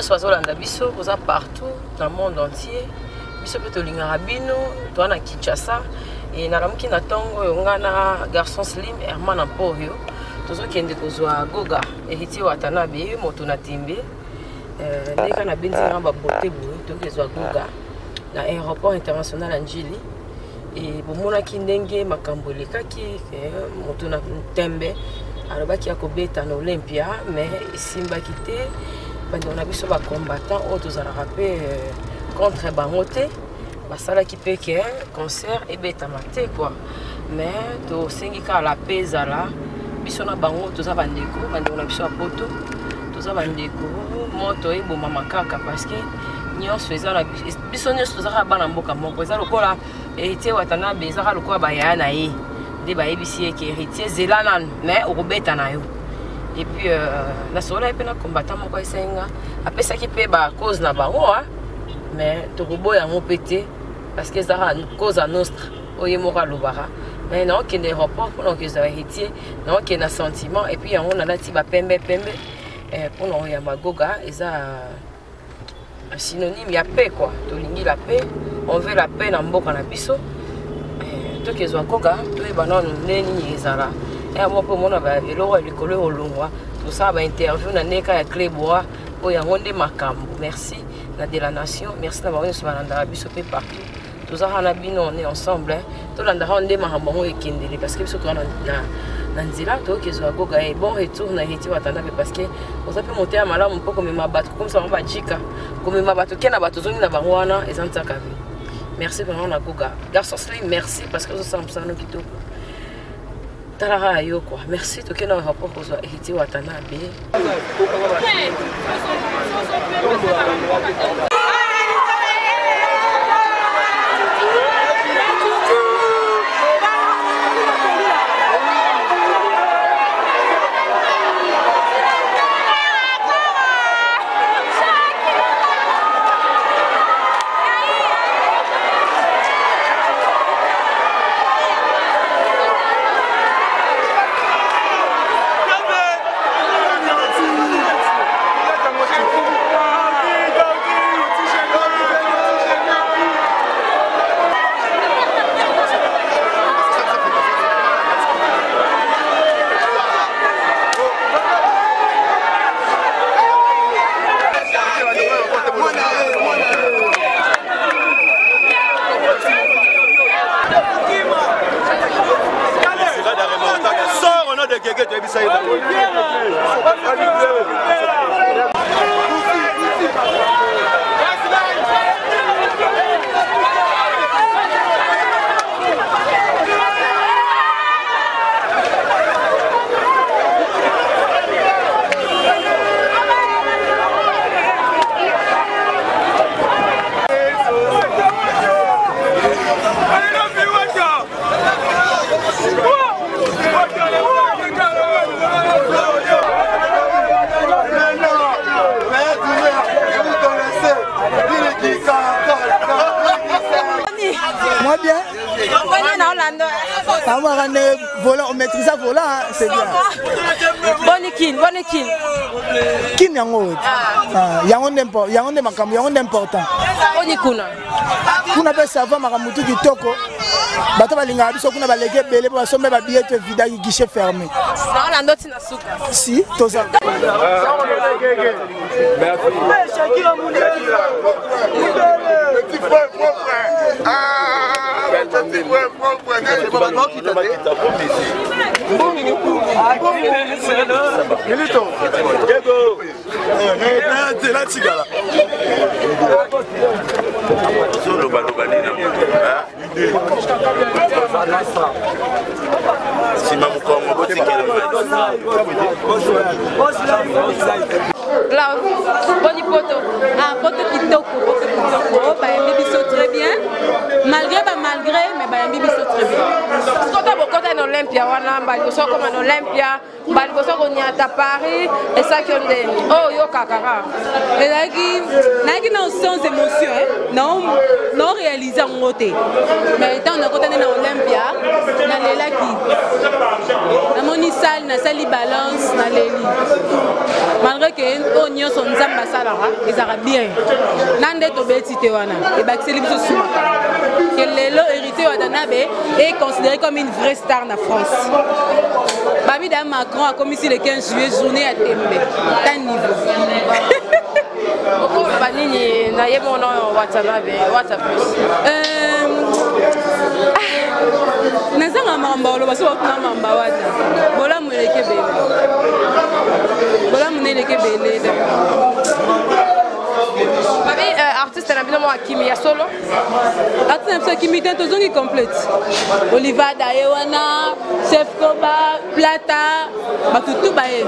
bazolanda biso oza partout dans le monde entier biso pe tolingaka bino toa na Kinshasa et nalamuki na ntongo oyo nga na Garçon Slim Herman Amporio tozokende kozwa Goga Héritier Watanabe moto na Timbe ndeka na benzinga babote boye tokezwa Goga na aéroport international ya Njili et bomonaki ndenge makambo elekaki moto na Tembe alobaki akobeta na Olympia mais esimbaki te bandi on a biso ba combattant oyo tozalaka mpe contre bango te basalaki mpe ke concert ebetama te quoi mais tosengi kaka la paix ezala biso na bango toza bandeko bandeko na biso ya poto toza bandeko moto ebomama kaka parce que nyonso eza na biso nyonso tozaka bana mboka moko eza lokola Héritier Watanabe ezaka lokola bayaya na ye nde bayebisi ye ke Héritier zela nanu mais okobeta na yo et puis na solo pe na combattant moko esenga apesaki pe ba cause na bango mais tokoboya yango pété parce que ezaka cause à nostre oye moko alobaka mais na okende aéroport mpona okezala Héritier na okende na sentiment et puis yango nalati bapembe mpona oyamba Goga eza synonyme ya paix quoi tolingi la paix on veut la paix na mboka na biso tokezwa Goga toyeba nanu nde nini ezala mo mpo mona eloko ya likolo olongwa tosala bainterview na ndeka ya Clébois oyo yango nde makambo merci na de la nation merci na bango nyonso balandaka biso mpe partout tozaka na bino on est ensemble tolandaka nde makambo yango ekendele parce que biso toza na nzela tokezwa Goga et bon retour na Héritier Watanabe parce que oza mpe moto ya malamu mpo komema bato komisa bango bajika komema bato ke na bato ozongi na bango wana eza ntaka vi merci vraiment na Goga Garçon Slim merci parce que ozosala mosano kitoko talaka yo quoi merci tokende na rapport kozwa Héritier Watanabe Moi bien. On maîtrise ça volant, c'est bien. Bonne kin. Kin yango. Yango d'important. Oni kuna. Kuna pe savoir makamutu kitoko. Bato balinga biso kuna baleke belé ba sombe ba billet vida guichet fermé. Na Orlando tina suka. Si, toza. Boni poto. Ah, poto kitoko. Bah, bibiso très bien. Malgré, mais bah, bibiso très bien. Parce qu'on a beaucoup en Olympia, on a beaucoup comme en Olympia, on y a à Paris, et ça qu'on dit. Oh, yo kakara. Et là, qui n'a sans émotion, non réalisé en côté. Mais étant on a côté en Olympia, dans les lacs, dans mon salle, dans la balance, dans les lits. Malgré que on y a son zamba salara et ça va bien nande to betite wana et baxeli biso souma que lelo hérité Watanabe est considéré comme une vraie star en France. Babi da Macron a commis le 15 juillet journée à Tembe tant niveau. Pourquoi banini na yemo no Watanabe WhatsApp plus nazanga mamba lo baso na mamba wata bola muleke bele Babi artiste na bino mo Kimi ya solo artiste na Kimi tento zongi complète Oliva Dayewana Chef Koba Plata batutu bae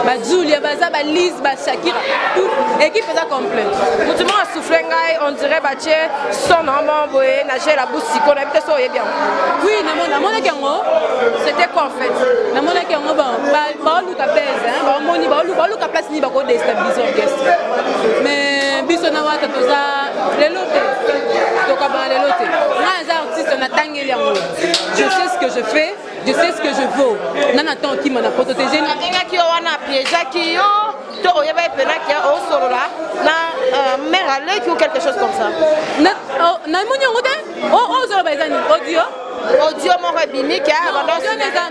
ba Julia baza ba Liz ba Shakira tout équipe est complète mutu mo souffler ngai on dirait ba che son nom boye na j'ai la bouche ko na bité so ye bien oui na mona kengo c'était quoi en fait na mona kengo ba luka pèse hein ba moni ba luka place ni ba ko déstabiliser orchestre mais biso na wata toza lelote tokaba lelote nga artiste na tangeli yango je sais ce que je fais je sais ce que je vaux nana tant qui m'a protégé nga ki wana piège ki yo to oyeba pena ki o solo là na mère allait ou quelque chose comme ça na moni ngote o solo bazani audio mon rebimi qui a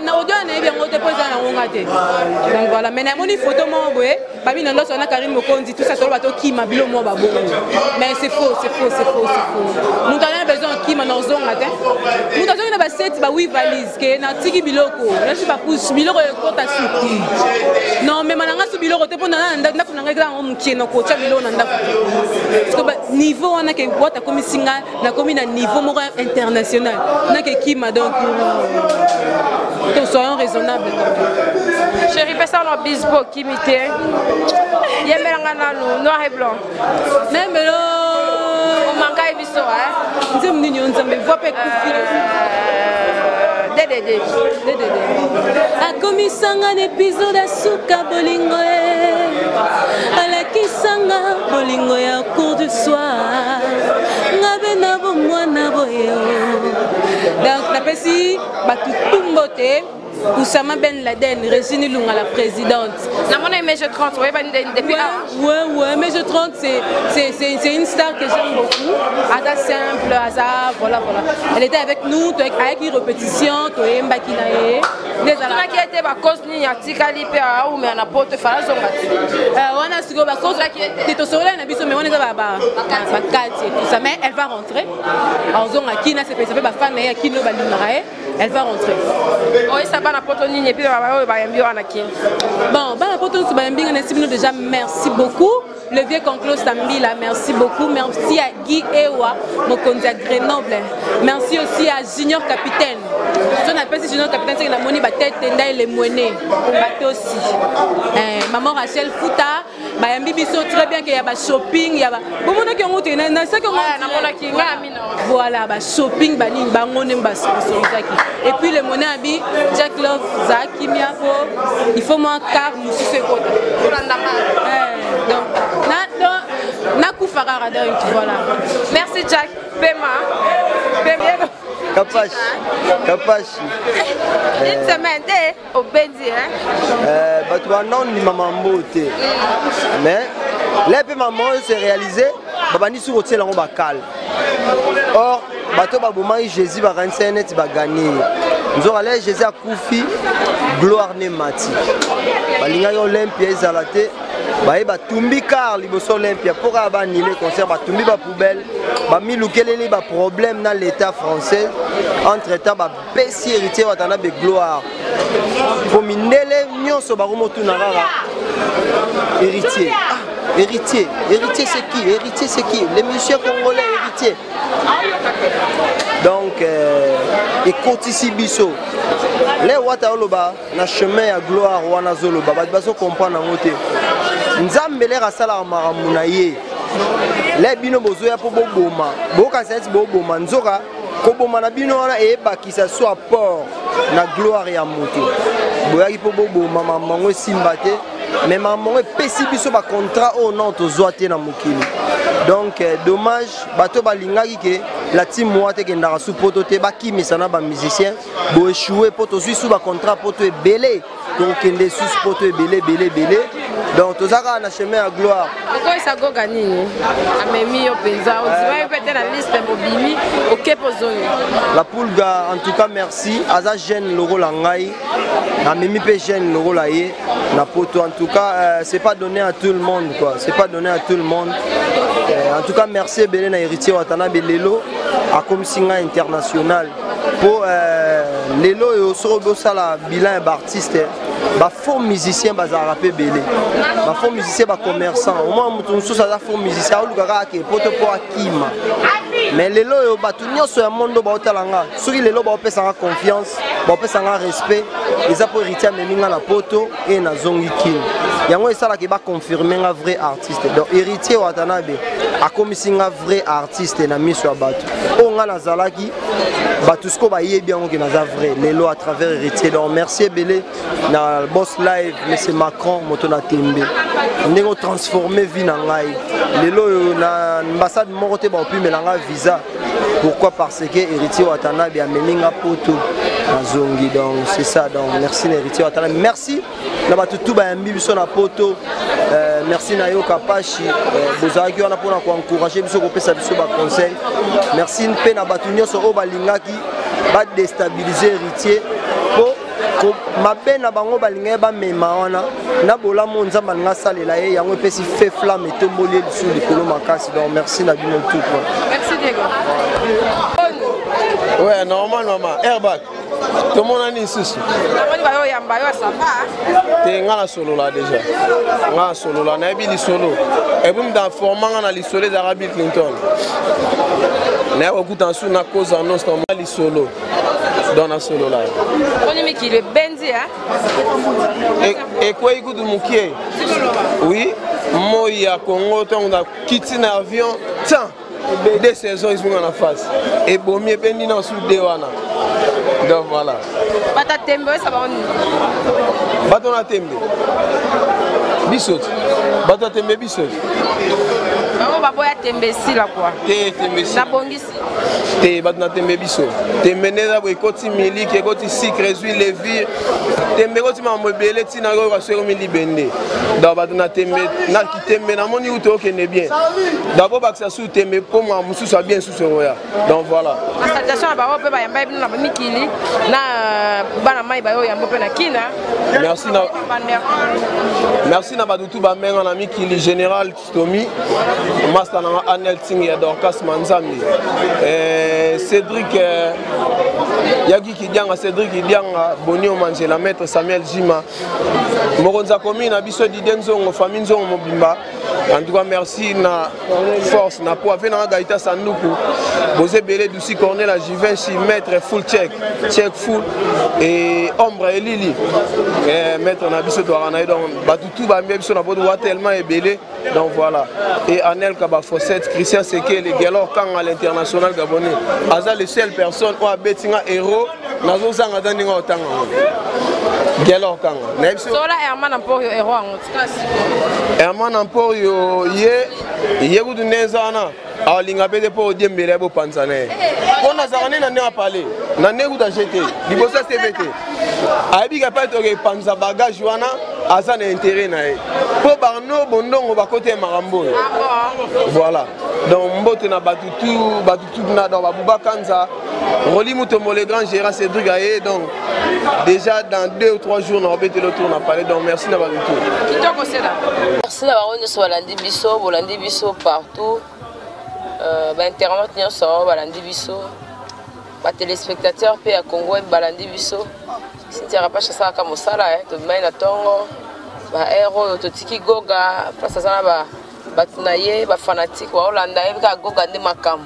na audio na bien ngote poza na ngate donc voilà mais na moni photo mo boye babi na loso na Karim Mokonzi tout ça solo bato ki mabilo mo ba bongo mais c'est faux nous avons besoin qui ma dans zonga te nous avons na ba set ba 8 valises que na tiki biloko na shi ba push biloko ko ta suki non mais mananga su biloko te pona na kuna ngai ngo mukino ko cha biloko na ndako parce que niveau on a que boîte comme singa na komi na niveau mo international na que qui ma donc nous soyons raisonnables chérie pesa no bisbo kimité yemelanga nanu noir et blanc même là on manque biso hein nzem nini nzambe voix pe kufile DDD akomisanga un épisode asuka bolingo alakisanga bolingo ya cours du soir ngabe na bo mwana boyo donc napesi batutumbote Oussama Ben Laden, Régine Lunga, la présidente. Mais je 30, depuis ouais, mais je 30, c'est une star que j'aime beaucoup. Ada simple, Ada, voilà. Elle était avec nous, avec une répétition, Toemba Kinae. Qui était ma cause, ni à Tikali, ou mais à porte Falazo. On a su que cause qui est au soleil, mais on est là-bas. Mais elle va rentrer. En zone à Kina, c'est pas fan, à Kino Balinae. Elle va rentrer. Oui, ça va. Bon, déjà merci beaucoup. Le vieux conclos Sambila, merci beaucoup. Merci à Guy Ewa, Mokonzi à Grenoble. Merci aussi à Junior Capitaine. On appelle ce Junior Capitaine, c'est que la monnaie va tête et les monnaies. aussi. Maman Rachel Fouta, très bien qu'il y a des shopping, il y a voilà, shopping, et puis le monnaie habit, Jack Love, Zaki Miapo, il faut moins car nous sommes donc, voilà. Merci Jack, Pema. Kapachi. Une semaine au Benzi, hein? Non, ni maman beauté. Mais les maman s'est réalisé, babani sur hôtel en bacal. Or, bateau babouman Jésus va rentrer net va gagner. Nous allons aller Jésus à Koufi, gloire ne mati. Balinga Olympia izalate. Ba tumbi car liboso Olympia pour abanile concert ba tumbi ba poubelle ba milukelele ba problème dans l'état français entre temps ba pesi héritier watana be gloire pour minele nyonso ba romotu na rara héritier c'est qui les musiciens congolais héritier donc et kotisi biso les wata oloba na chemin ya gloire wana zoloba ba baso comprendre ngote Nzambe le rasala makambo na ye le bino bozoya po boboma boka senti boboma nzoka koboma na bino wana eyebakisa so apport na gloire ya moto boyaki po boboma mamango esimba te mais mamango epesi biso ba contrat o non tozwa te na mokili donc dommage bato balingaki ke la team moi te kendaka su poto te bakimisa na ba musicien bo échouer poto su ba contrat poto ebele donc kende su poto ebele Donc tout ça on a chemin à gloire. Pourquoi ça go gagner? Amemi au penza, on dit peut-être la liste mobili OK pozoni. La Poulga en tout cas merci. Aza jeune loro langai. Amemi pe jeune loro laye na poto en tout cas c'est pas donné à tout le monde quoi. C'est pas donné à tout le monde. En tout cas merci Belé na héritier Watanabe lelo à Komisinga international pour lelo et au sala bilan d'artiste. Ba faux musicien bazara pe belé. Ba faux musicien ba commerçant. Au moins mutu mususu aza faux musicien au lukaka ke poto po akima. Mais lelo yo batu nyonso ya mondo ba otalanga. Soki lelo ba opesa confiance, ba opesa respect, eza po héritier meminga na poto et na zongi kin. Yango esala ke ba confirmer un vrai artiste. Donc héritier Watanabe akomisinga vrai artiste na miso ya batu. O nga nazalaki batu sko ba yebi yango ke naza vrai lelo à travers héritier. Donc merci belé na boss live monsieur Macron moto na tembe ndenge transformer vie na ngai lelo na ambassade moko te ba opi melanga visa. Pourquoi? Parce que héritier Watanabe a meninga poto na zongi. Donc c'est ça. Donc merci héritier Watanabe. Merci na batu tout ba yambi biso na poto. Merci na yo Kapashi bozaki wana pona ko encourager biso ko pesa biso ba conseil. Merci mpe na batu nyonso o balingaki ba déstabiliser héritier po mabe na bango balinga ba mema wana na bola mo nzamba nga salela ye yango pesi fait flamme etomboli lisu likolo makasi. Donc merci na bino tout quoi. Merci Diego. Ouais, normalement airbag. Tout le monde a une souci. T'es ngala solo là déjà. Ngala solo là, n'a pas solo. Et puis dans formant on a les solo d'Arabie Clinton. N'a pas beaucoup en sous na cause en os normal les solo. Dans la solo là. On est qui le benzi hein. Et quoi écoute mon qui? Oui, moi il y a Congo on a quitté un avion. Tiens. 2 saisons ils sont en face et bon mieux béni dans sous de wana. Donc voilà. Bata tembe ça va on. Batona tembe. Bisot. Bata tembe bisot. On va boya tembe si là quoi. Te tembe si. Na bongisi. Te batona tembe bisot. Tembe neza bo ekoti miliki ekoti sucre huile levure. Tembe koti ma mobele tina ko ka sero mili bende. Donc batona tembe na ki tembe na moni uto okene bien. D'abord ba que ça sous tembe pour moi musu soit bien sous roya. Donc voilà. La station ba pe ba yamba bino na mikili na bana mai ba yo yamba pe na kina. Merci na. Merci na badutu ba menga na mikili général Stomi. Master na Anel Ting ya Dorcas Manzambi. Cédric Yagi Kidianga, Cédric Kidianga, Bonio Mangela, Maître Samuel Jima, Moronza Komina, Biso Didenzo, famille Nzongo Mobimba. En tout cas, merci na force, na poids, na Gaïta Sanoukou, Bosé Belé, Douci Cornel, Givenchy, Maître Full Check, Check Full, et Ombre et Lili, Maître Nabiso Touaranaï, donc Batoutou, Bambiso, Nabodoua tellement et Belé, donc voilà. Et Anel Kaba Fossette, Christian Seke, les Galors Kang à l'international gabonais. Aza les seules personnes où a Betinga héros, Nazo Sanga Dandinga Otanga. Galors Kang. Sola Herman Emporio héros en tout Herman Emporio, yé ou de Nezana. Alors, il y a des gens qui ont été panzanés. On a parlé, on a parlé. On a jeté. Il faut ça CVT. Il y a pas de panza bagage, on a un intérêt. Pour Barno, on va côté Marambo. Voilà. Donc, on a battu tout dans Babouba Kanza. Roli Moutomo le grand gérant Cédric Gaye. Donc, déjà dans 2 ou 3 jours, on a fait le tour, on a parlé. Donc, merci d'avoir été là. Merci d'avoir été sur Bolandi Bisso partout. Internet nyonso balandi biso ba téléspectateurs pe ya Congo balandi biso sintira pa chasa ka mosala to mai na tongo ba héros to tiki goga place sana ba tunaye ba fanatique wa Holanda e ka goga ndi makam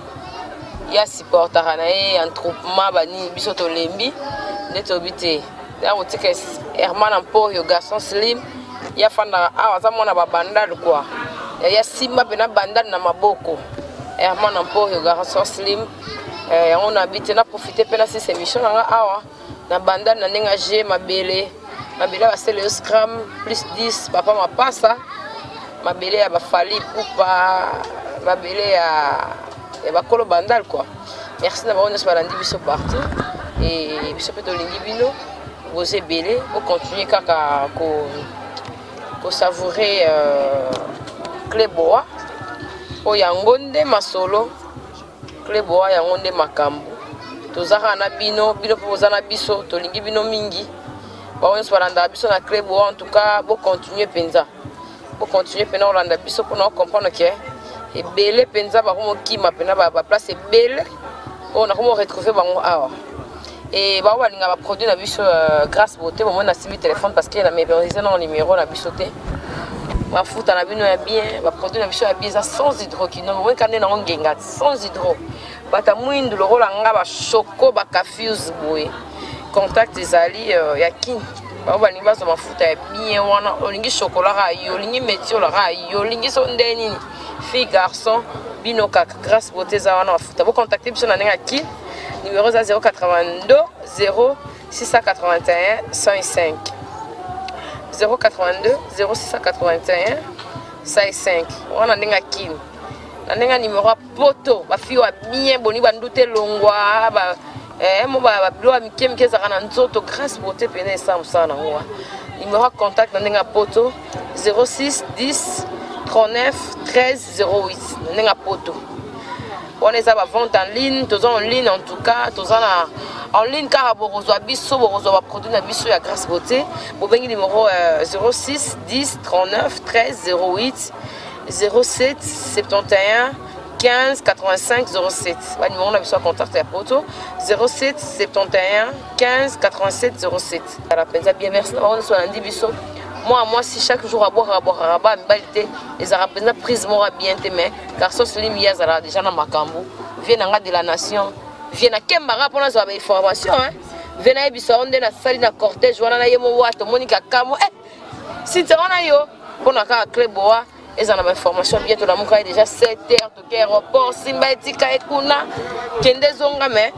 ya supporter na e entroupement bani biso to lembi neto bité ya otika Herman Emporio garçon slim ya fanda awaza mona ba bandal quoi ya simba pena bandal na maboko Herman Emporio garçon slim on habite na profiter pena ces émissions na awa na bandal na ninga G mabele ba c'est le scrum plus 10 papa ma passa mabele ya ba fali poupa mabele ya ba kolo bandal quoi. Merci d'avoir nous balandi biso partout et biso peut lingi bino vous belé pour continuer kaka savourer Cléboa. O yangonde masolo. Cléboa yangonde makambu. Tozaka na bino poza na biso, tolingi bino mingi. Ba on swalanda biso na Cléboa en tout cas, bo continuer penza. Bo continuer pena olanda biso pour nous comprendre que et belé penza ba ko kima pena ba place belle. On a comment retrouver bango awa. Et bah on a produit na biso grâce beauté moment na simi téléphone parce qu'il a mémorisé non numéro na biso té. Ma foot na bino ya bien, ba produit na biso ya bien sans hydroquinone. Moment quand na ngenga sans hydro. Bata mwindu le rôle nga ba choco ba kafuse boy. Contact ezali ya kin. Ba ba ni bazo mafuta ya bien wana olingi chocolat ra yo, olingi métier la ra yo, olingi so ndeni. Fille garçon bino kaka grâce beauté za wana mafuta. Bo contacter biso na nga kin. Numéro 082 0681 105 082 0681 105 on a ndinga kin na ndinga numéro poto ba fio bien boni ba ndute longwa ba mo ba bilo mikemke za kana nzoto grâce beauté pene ça na ngwa numéro contact na ndinga poto 06 10 39 13 08 ndinga poto. On est à la vente en ligne, tous en ligne en tout cas, tous en ligne car borozo abisso borozo va produire na biso ya grâce beauté. Bo bengi numéro 06 10 39 13 08 07 71 15 85 07. Ba numéro na biso contact ya poto 07 71 15 87 07. La penza bien merci on soit en biso. Moi, si chaque jour à boire, les Arabes prise moi bien mais car ce slim yazala déjà dans Makambu, vient de la nation, vient à Kembara pour nous avoir information, hein. Vient à Bissau, on est na salle na cortège, on a yemo wato, Monica Kamo, si tu en as yo, pour na Cléboa, ils en ont information bientôt la mouka déjà 7h, tout aéroport, Simba etika ekuna, kende zonga mais,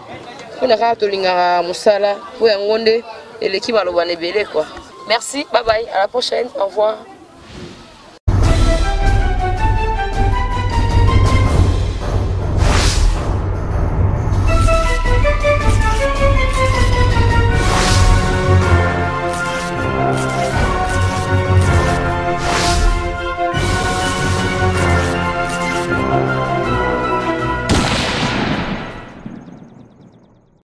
on a to linga musala, pour ngonde et l'équipe à l'obane belé quoi. Merci, bye bye, à la prochaine, au revoir.